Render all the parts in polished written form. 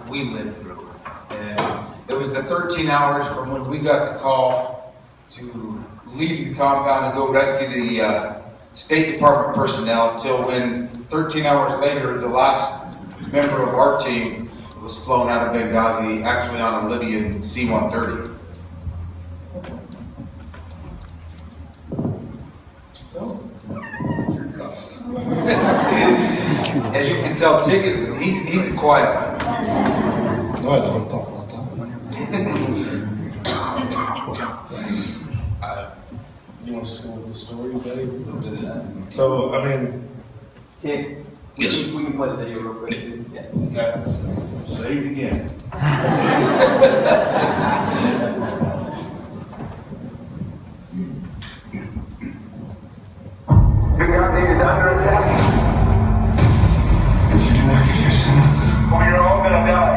we lived through. And it was the 13 hours from when we got the call to leave the compound and go rescue the State Department personnel till when 13 hours later, the last member of our team was flown out of Benghazi, actually on a Libyan C-130. As you can tell, Tig he's the quiet one. Ouais, dans le temps, you want to just go with the story, buddy? So, I mean, Tig, Yes. we can play the video real quick. okay, say it again. Benghazi is under attack. If you do not get your son, We're all gonna die.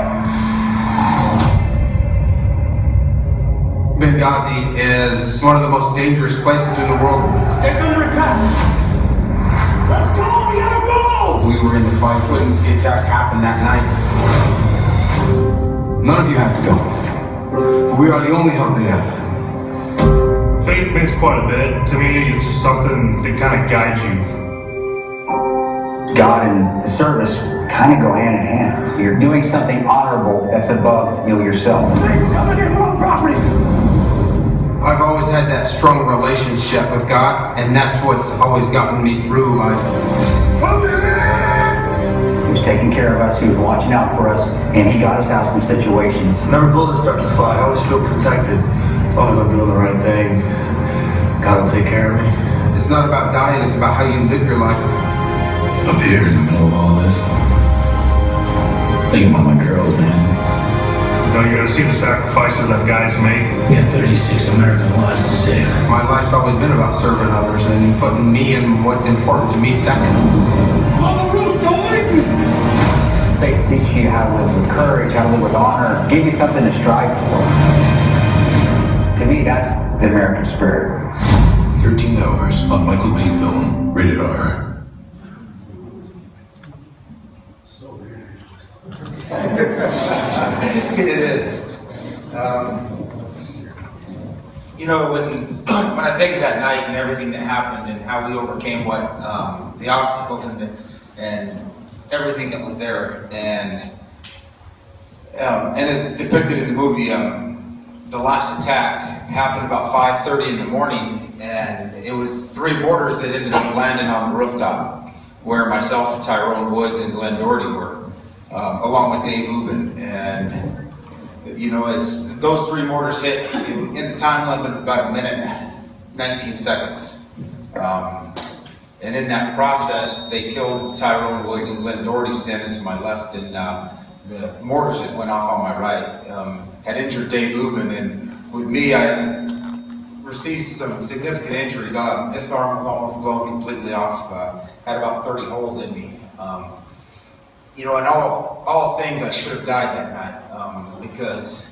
Benghazi is one of the most dangerous places in the world. State's under attack. Let's go, we gotta go! We were in the fight when the attack happened that night. none of you have to go. We are the only help they have. Faith means quite a bit. To me, it's just something that kind of guides you. God and the service kind of go hand in hand. You're doing something honorable that's above, yourself. Coming in more property! I've always had that strong relationship with God, and that's what's always gotten me through life. He was taking care of us, he was watching out for us, and he got us out of some situations. Whenever bullets start to fly, I always feel protected. As long as I'm doing the right thing, God will take care of me. It's not about dying, it's about how you live your life. Up here in the middle of all this, thinking about my girls, man. You gotta see the sacrifices that guys make. We have 36 American lives to save. My life's always been about serving others and putting me and what's important to me second. On the roof, don't leave me! Faith teaches you how to live with courage, how to live with honor, give you something to strive for. To me, that's the American spirit. 13 hours on Michael B. film, rated R. It is. When I think of that night and everything that happened and how we overcame the obstacles and everything that was there, and as depicted in the movie, the last attack happened about 5:30 in the morning, and it was 3 mortars that ended up landing on the rooftop where myself, Tyrone Woods, and Glenn Doherty were, along with Dave Ubin. And it's those 3 mortars hit in the time limit of about 1:19 seconds. And in that process, they killed Tyrone Woods and Glenn Doherty standing to my left, and the mortars that went off on my right had injured Dave Ubin, and with me, I had received some significant injuries. This arm was almost blown completely off, had about 30 holes in me. In all things, I should have died that night because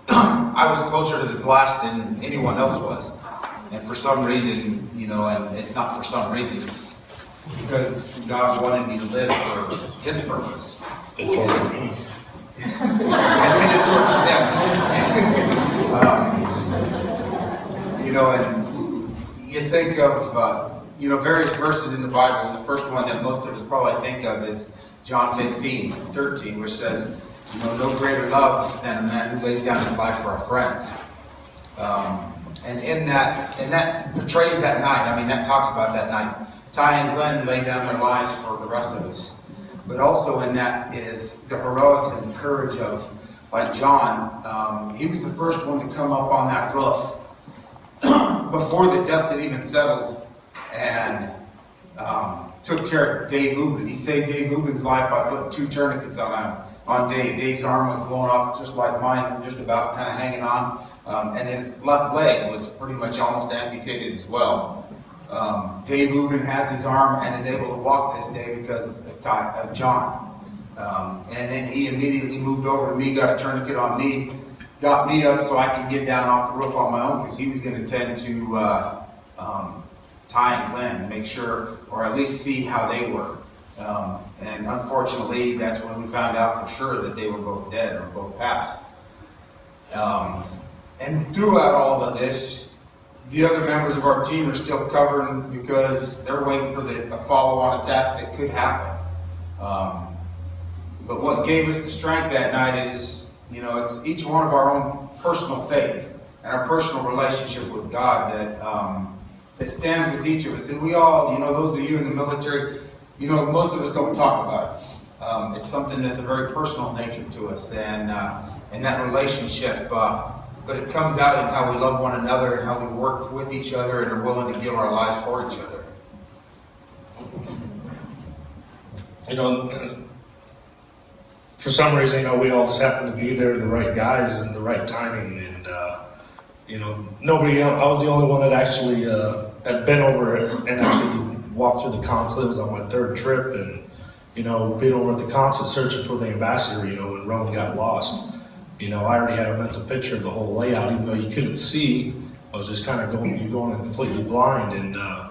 I was closer to the blast than anyone else was. And for some reason, and it's not for some reason, it's because God wanted me to live for His purpose. It tortured me. And then it tortured them. And you think of, various verses in the Bible. The first one that most of us probably think of is John 15:13, which says, no greater love than a man who lays down his life for a friend. And that portrays that night. That talks about that night. Ty and Glenn laid down their lives for the rest of us. But also in that is the heroics and the courage of, like John, he was the first one to come up on that roof before the dust had even settled, and took care of Dave Ubin. He saved Dave Ubin's life by putting 2 tourniquets on Dave. Dave's arm was blown off just like mine, just about kind of hanging on. And his left leg was pretty much almost amputated as well. Dave Ubin has his arm and is able to walk this day because of John. And then he immediately moved over to me, got a tourniquet on me, got me up so I could get down off the roof on my own because he was going to tend to Ty and Glenn, make sure, or at least see how they were. And unfortunately, that's when we found out for sure that they were both dead or both passed. And throughout all of this, the other members of our team are still covering because they're waiting for a follow-on attack that could happen. But what gave us the strength that night is, it's each one of our own personal faith and our personal relationship with God that stands with each of us. And we all, those of you in the military, most of us don't talk about it. It's something that's a very personal nature to us, and that relationship, but it comes out in how we love one another and how we work with each other and are willing to give our lives for each other. For some reason, we all just happened to be there, the right guys and the right timing, and nobody else. I was the only one that actually had been over and actually walked through the consulate. It was on my third trip, and being over at the consulate searching for the ambassador, when Rome got lost. I already had a mental picture of the whole layout, even though you couldn't see. I was just kind of going completely blind, and I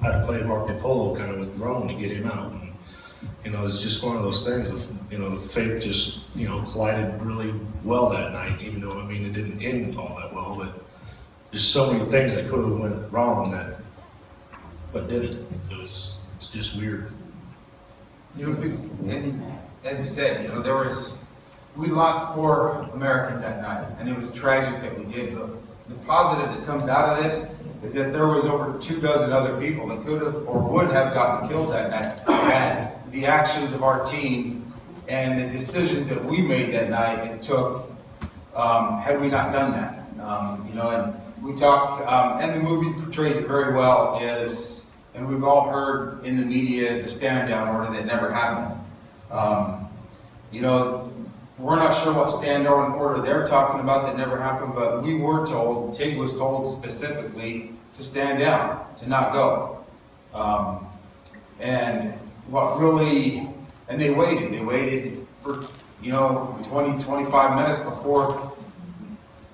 had to play Marco Polo kind of with Rome to get him out. And, it's just one of those things. The faith just collided really well that night, even though it didn't end all that well. But there's so many things that could have went wrong but didn't. It's just weird. And as you said, we lost 4 Americans that night, and it was tragic that we did. The positive that comes out of this is that there was over 24 other people that could have or would have gotten killed that night. And the actions of our team and the decisions that we made that night and took, had we not done that. And we talk, and the movie portrays it very well, and we've all heard in the media the stand-down order that never happened. We're not sure what stand-down order they're talking about that never happened, but we were told, Tig was told specifically to stand down, to not go. And they waited for, 20, 25 minutes before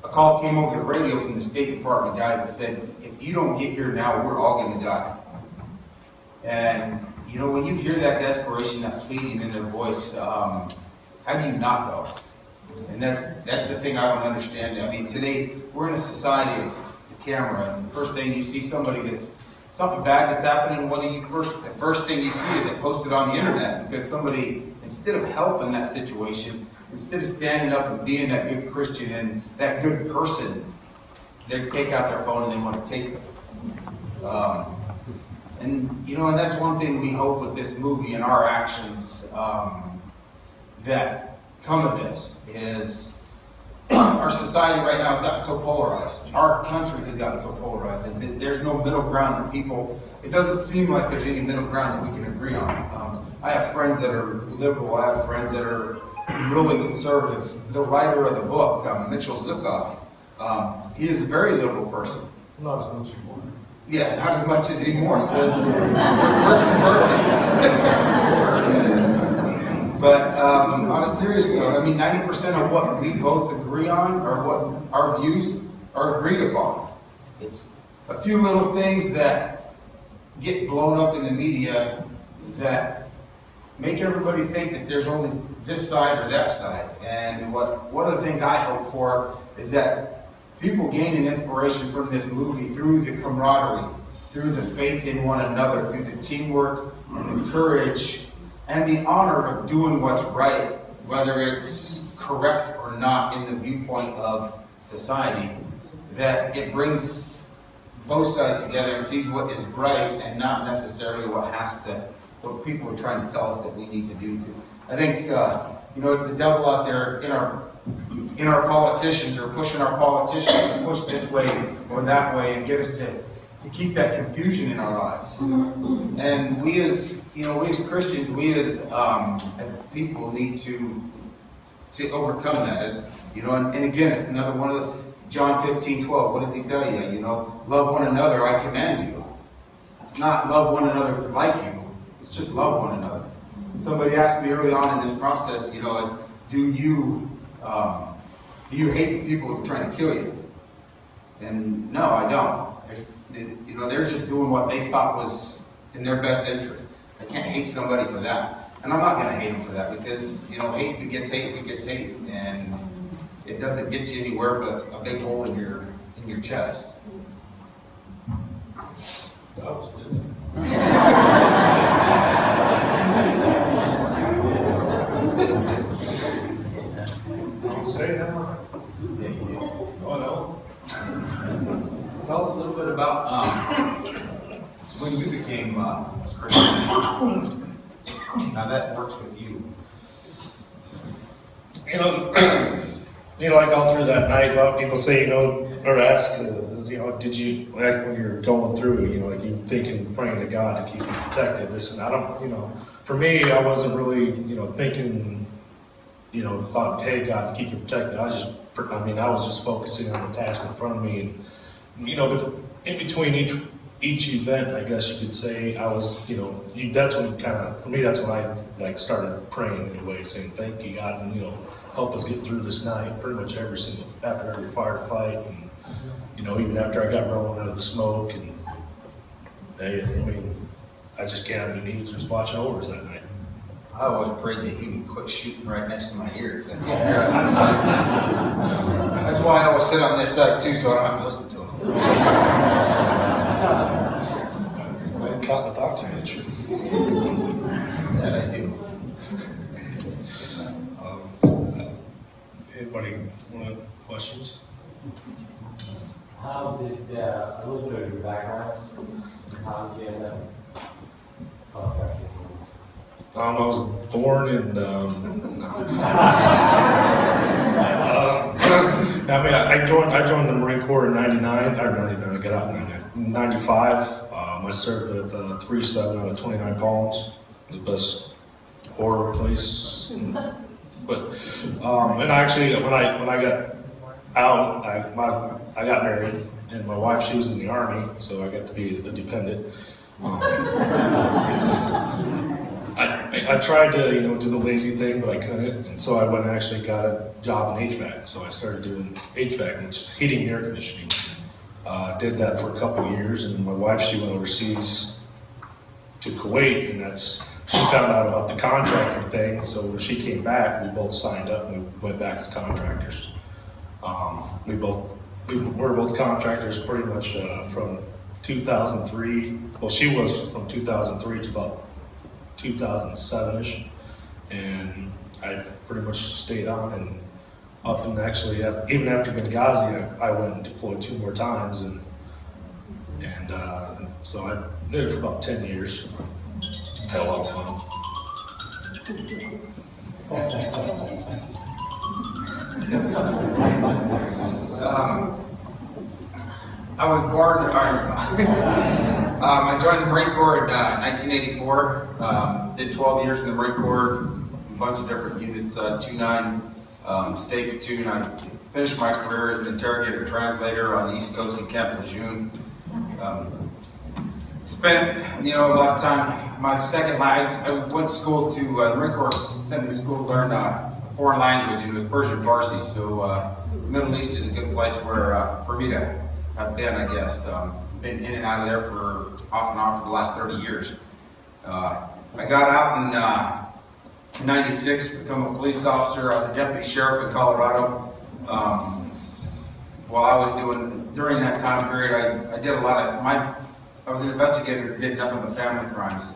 a call came over the radio from the State Department guys that said, if you don't get here now, we're all going to die. And, when you hear that desperation, that pleading in their voice, how do you not go? And that's the thing I don't understand. Today, we're in a society of the camera, and the first thing you see something bad that's happening, the first thing you see is it posted on the internet, because somebody, instead of helping that situation, instead of standing up and being that good Christian and that good person, they take out their phone and they want to take it. And that's one thing we hope with this movie and our actions that come of this is our society right now has gotten so polarized. Our country has gotten so polarized, and there's no middle ground that it doesn't seem like there's any middle ground that we can agree on. I have friends that are liberal, I have friends that are really conservative. The writer of the book, Mitchell Zuckoff, he is a very liberal person. Not as much anymore. Yeah, not as much as anymore, because we're converted. But on a serious note, 90% of what we both agree on, or what our views are agreed upon. It's a few little things that get blown up in the media that make everybody think that there's only this side or that side. And one of the things I hope for is that people gain an inspiration from this movie through the camaraderie, through the faith in one another, through the teamwork and the courage and the honor of doing what's right, whether it's correct or not in the viewpoint of society, that it brings both sides together and sees what is right and not necessarily what people are trying to tell us that we need to do. Because I think, it's the devil out there in our politicians, or pushing our politicians to push this way or that way and get us to keep that confusion in our lives. And we as Christians, we as people need to overcome that. And again, it's another one of the, John 15:12. What does he tell you? Love one another, I command you. It's not love one another who's like you. It's just love one another. Somebody asked me early on in this process, do you hate the people who are trying to kill you? And no, I don't. They're just doing what they thought was in their best interest. I can't hate somebody for that. And I'm not gonna hate them for that because, hate begets hate begets hate. And it doesn't get you anywhere but a big hole in your chest. That was good. Don't say that. Oh, no. Tell us a little bit about when you became Christian. How that works with you. Like all through that night, a lot of people say, or ask, did you, like when you're going through, like you thinking, praying to God to keep you protected, this and I don't, for me, I wasn't really, thinking, about, hey, God, keep you protected. I was just focusing on the task in front of me. And, but in between each event, I guess you could say, I was, that's when for me, that's when I started praying in a way, saying, thank you, God, and, help us get through this night, pretty much after every firefight, and, even after I got rolling out of the smoke, and, I just can't have any needs just watching over us that night. I always prayed that he would quit shooting right next to my ears. That's why I always sit on this side too, so I don't have to listen to him. I didn't talk too much. That I do. Anybody want questions? How did, a little bit of your background, how did you end up contracting? I was born in, I joined the Marine Corps in 99, I got out in 95. I served at 3-7 out of 29 Palms, the best horror place. But, and actually, when I got out, I got married, and my wife, she was in the Army, so I got to be a dependent. I tried to, do the lazy thing, but I couldn't, and so I went and actually got a job in HVAC. So I started doing HVAC, which is heating and air conditioning. Did that for a couple of years, and my wife, she went overseas to Kuwait, and she found out about the contractor thing. So when she came back, we both signed up and we went back as contractors. We were both contractors pretty much from 2003. Well, she was from 2003 to about 2007-ish, and I pretty much stayed on and up, and actually even after Benghazi, I went and deployed 2 more times, and so I did it for about 10 years. Had a lot of fun. I was born, I joined the Marine Corps in 1984, did 12 years in the Marine Corps, a bunch of different units, 2-9, State Platoon. I finished my career as an interrogator translator on the East Coast in Camp Lejeune. Spent, a lot of time, my second language, I went to school to, the Marine Corps sent me to school to learn a foreign language, and it was Persian Farsi, so the Middle East is a good place for me to have been, I guess. Been in and out of there for off and on for the last 30 years. I got out in 96, become a police officer. I was a deputy sheriff in Colorado. While I was during that time period, I did a lot of, I was an investigator that did nothing but family crimes.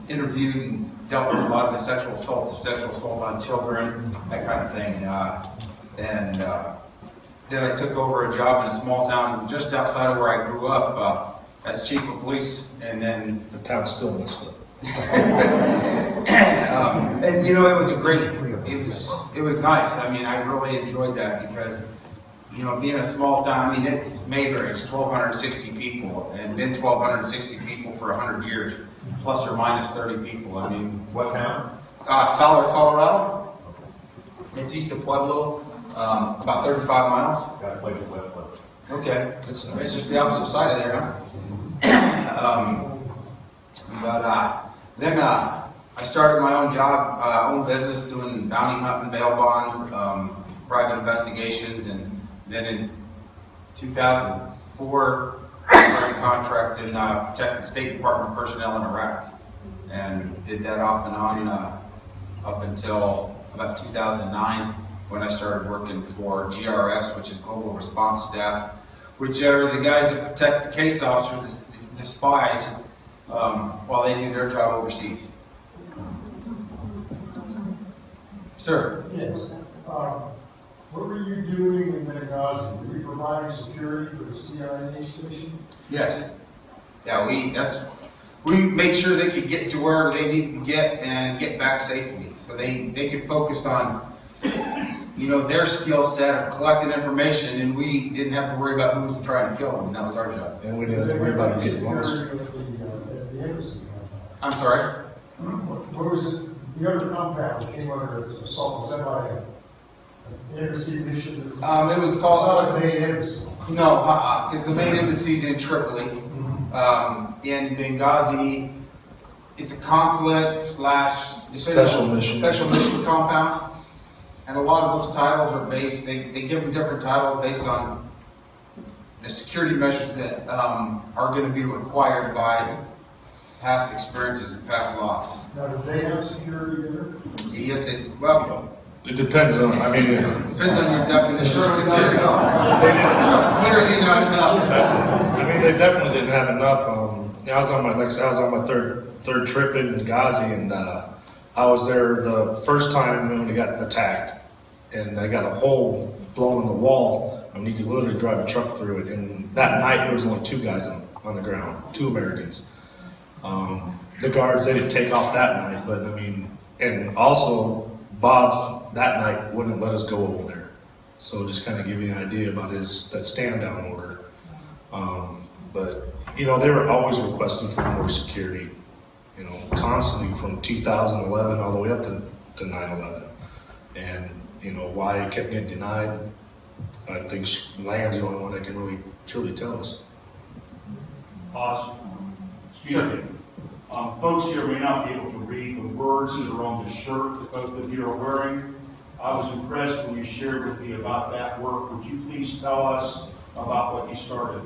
Interviewed and dealt with a lot of the sexual assault on children, that kind of thing. Then I took over a job in a small town just outside of where I grew up as chief of police, and then The town's still messed up. and it was it was nice. I really enjoyed that because, being a small town, it's Mayberry, it's 1,260 people, and been 1,260 people for 100 years, plus or minus 30 people. What town? Fowler, Colorado. It's east of Pueblo, about 35 miles. Got a place in West Pueblo. Okay, it's just the opposite side of there, huh? Then I started my own job, own business, doing bounty hunting, bail bonds, private investigations, and then in 2004, I started contracting protecting State Department personnel in Iraq. and did that off and on up until about 2009 when I started working for GRS, which is Global Response Staff, which are the guys that protect the case officers, the spies, while they do their job overseas. Sir? Yes. What were you doing in Benghazi? Were you providing security for the CIA station? Yes. Yeah, we made sure they could get to wherever they need to get and get back safely. So they could focus on, their skill set of collecting information, and we didn't have to worry about who was trying to kill them. That was our job. And we didn't have to worry about getting lost. At the embassy. I'm sorry? What was it? The other compound that came under assault, was that by an embassy mission? It was called... the main embassy. No, because the main embassy's in Tripoli. In Benghazi, it's a consulate / Special mission compound. And a lot of those titles are based, they give them different titles based on the security measures that are going to be required by past experiences and past laws. Now, do they have security there? Yes, it depends on, depends on your definition of security. Clearly not enough. They definitely didn't have enough. I was on my third trip in Benghazi, and I was there the first time when we got attacked, and I got a hole blown in the wall, and you could literally drive a truck through it. And that night there was only 2 guys on the ground, 2 Americans. The guards, they didn't take off that night, but and also Bob's that night wouldn't let us go over there. So just kind of give you an idea about that stand down order. But they were always requesting for more security, constantly from 2011 all the way up to 9/11. And why it kept getting denied, I think Land's the only one that can really truly tell us. Awesome. Excuse me. Folks here may not be able to read the words that are on the shirt that both of you are wearing. I was impressed when you shared with me about that work. Would you please tell us about what you started?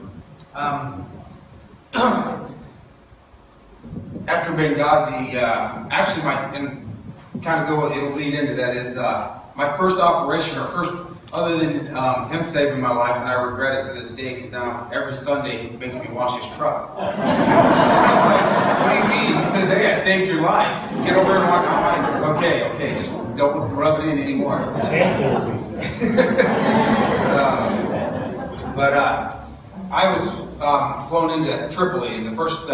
After Benghazi, it'll lead into that, is my first operation, other than him saving my life, and I regret it to this day, because now every Sunday he makes me wash his truck. I'm like, what do you mean? He says, hey, I saved your life. Get over and walk behind her. Okay, just don't rub it in anymore. I was flown into Tripoli, and the first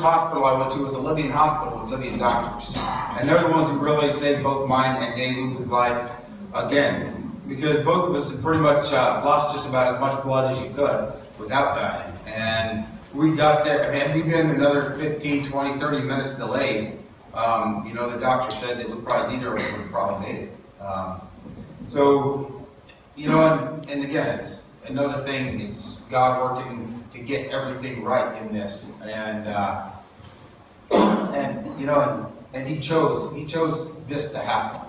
hospital I went to was a Libyan hospital with Libyan doctors. And they're the ones who really saved both mine and Dave Luca's life again. Because both of us had pretty much lost just about as much blood as you could without dying. And we got there, and we'd been another 15, 20, 30 minutes delayed. The doctor said that neither of us would probably made it. And again, it's another thing, it's God working to get everything right in this. And he chose this to happen.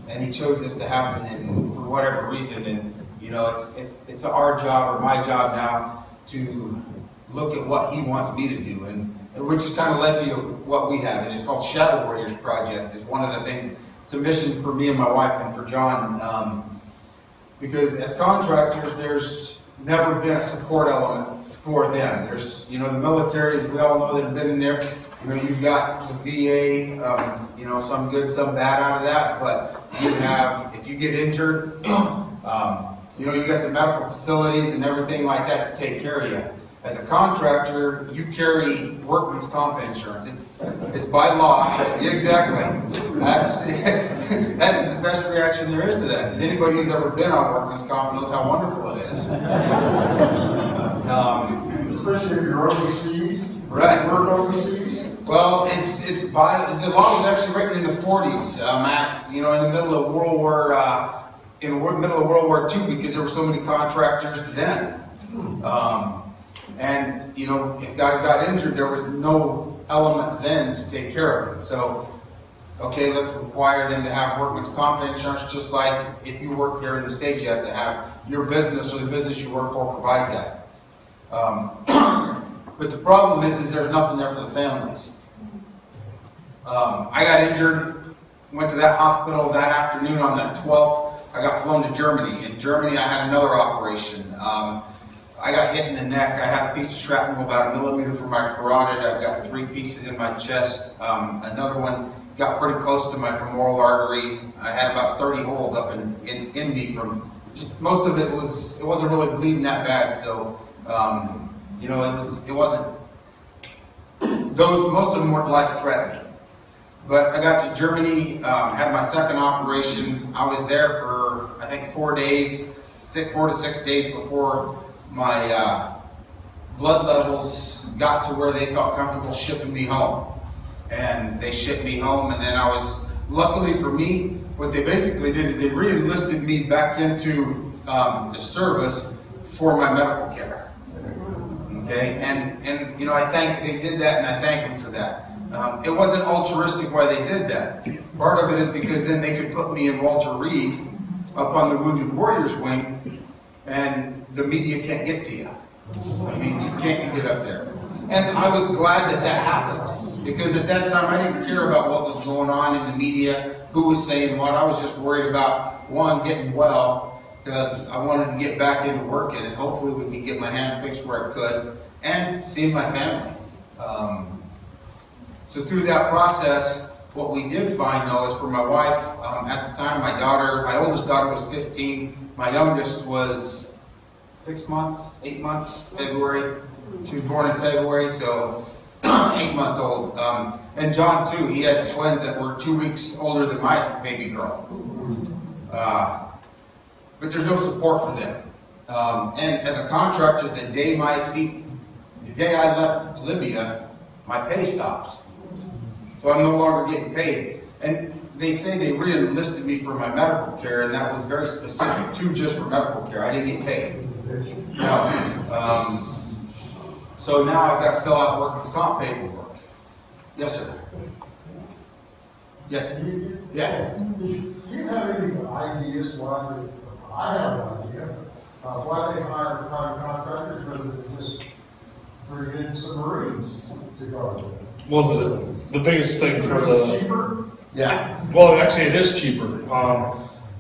And he chose this to happen, and for whatever reason, and it's our job or my job now to look at what he wants me to do, and which has kind of led me to what we have, and it's called Shadow Warriors Project. It's one of the things. It's a mission for me and my wife and for John, because as contractors, there's never been a support element for them. There's the military, as we all know that have been in there. You've got the VA, some good, some bad out of that, but you have, if you get injured, you've got the medical facilities and everything like that to take care of you. As a contractor, you carry workman's comp insurance. It's by law. Yeah, exactly. That is the best reaction there is to that, because anybody who's ever been on workman's comp knows how wonderful it is. Especially if you're overseas. Right. Work overseas. Well, the law was actually written in the 40s, in the middle of World War II, because there were so many contractors then. And if guys got injured, there was no element then to take care of them. So, okay, let's require them to have workman's comp insurance, just like if you work here in the States, you have to have your business or the business you work for provides that. But the problem is there's nothing there for the families. I got injured, went to that hospital that afternoon on that 12th. I got flown to Germany. In Germany, I had another operation. I got hit in the neck. I had a piece of shrapnel about 1 millimeter from my carotid. I've got 3 pieces in my chest. Another one got pretty close to my femoral artery. I had about 30 holes up in me from just, most of it wasn't really bleeding that bad. So, it wasn't, most of them weren't life-threatening. But I got to Germany, had my second operation. I was there for, I think, 4 days, 4 to 6 days before my blood levels got to where they felt comfortable shipping me home. And they shipped me home, and then I was, luckily for me, what they basically did is they re-enlisted me back into the service for my medical care. Okay, and they did that, and I thank them for that. It wasn't altruistic why they did that. Part of it is because then they could put me in Walter Reed up on the Wounded Warriors wing, and the media can't get to you. I mean, you can't get up there. And I was glad that happened, because at that time I didn't care about what was going on in the media, who was saying what. I was just worried about, one, getting well, because I wanted to get back into working, and hopefully we could get my hand fixed where I could, and seeing my family. So through that process, what we did find, though, is for my wife, at the time, my oldest daughter was 15, my youngest was 8 months, February. She was born in February, so 8 months old. And John, too, he had twins that were 2 weeks older than my baby girl. But there's no support for them. And as a contractor, the day I left Libya, my pay stops. So I'm no longer getting paid. And they say they re-enlisted me for my medical care, and that was very specific to just for medical care. I didn't get paid. No. So now I've got to fill out workman's comp paperwork. Yes, sir. Yes. Yeah. Do you have any ideas why I have an idea, why they hire private contractors rather than just bring in some Marines to guard them? Well, the biggest thing for Cheaper? Yeah. well, actually it is cheaper,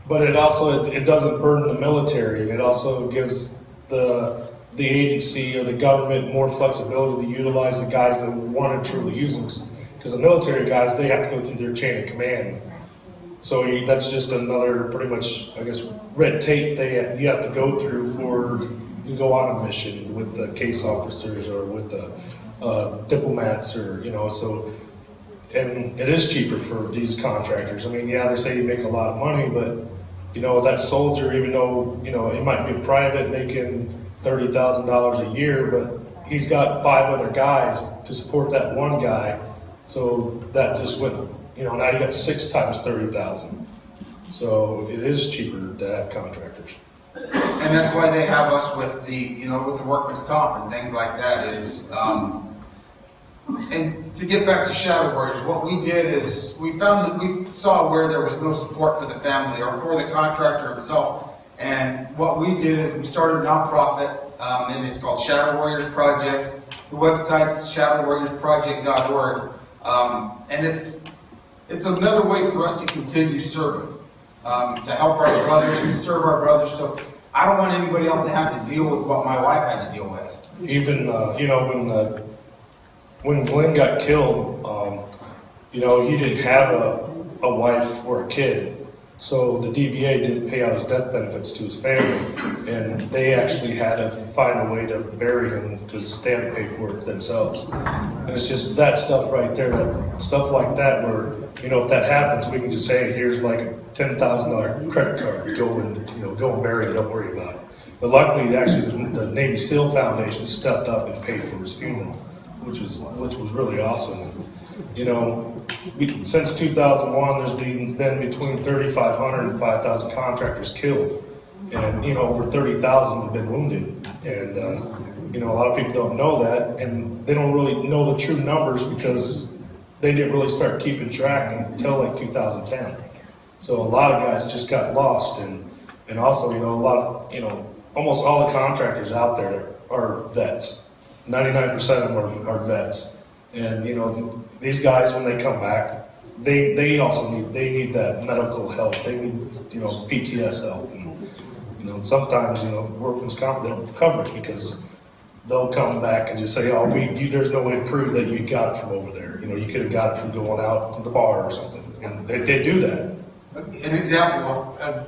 but it also, it doesn't burden the military. It also gives the agency or the government more flexibility to utilize the guys that want to truly use them. Because the military guys, they have to go through their chain of command. So that's just another pretty much, I guess, red tape you have to go through for you go on a mission with the case officers or with the diplomats, or so. And it is cheaper for these contractors. I mean, yeah, they say you make a lot of money, but that soldier, even though it might be private making $30,000 a year, but he's got 5 other guys to support that one guy. So that just went, now you got 6 times 30,000. So it is cheaper to have contractors. And that's why they have us with the workman's comp and things like that is, and to get back to Shadow Warriors, what we did is we found that we saw where there was no support for the family or for the contractor himself. And what we did is we started a nonprofit, and it's called Shadow Warriors Project. The website's shadowwarriorsproject.org. And it's another way for us to continue serving, to help our brothers, to serve our brothers. So I don't want anybody else to have to deal with what my wife had to deal with. Even, when Glenn got killed, he didn't have a wife or a kid. So the DBA didn't pay out his death benefits to his family, and they actually had to find a way to bury him because they had to pay for it themselves. And it's just that stuff right there, stuff like that, where if that happens, we can just say, here's like a $10,000 credit card, go and bury it, don't worry about it. But luckily, actually, the Navy SEAL Foundation stepped up and paid for his funeral, which was really awesome. Since 2001, there's been between 3,500 and 5,000 contractors killed, and over 30,000 have been wounded. And a lot of people don't know that, and they don't really know the true numbers because they didn't really start keeping track until like 2010. So a lot of guys just got lost, and also almost all the contractors out there are vets. 99% of them are vets. And, you know, these guys, when they come back, they also need that medical help. They need, you know, PTS help. And, you know, sometimes, you know, workman's comp, they don't cover it because they'll come back and just say, oh, there's no way to prove that you got it from over there. You know, you could have got it from going out to the bar or something. And they do that. An example of a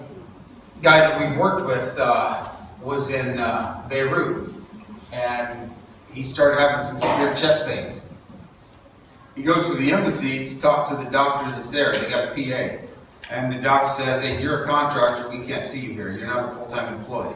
guy that we've worked with was in Beirut, and he started having some severe chest pains. He goes to the embassy to talk to the doctor that's there. They got a PA. And the doctor says, hey, you're a contractor. We can't see you here. You're not a full-time employee.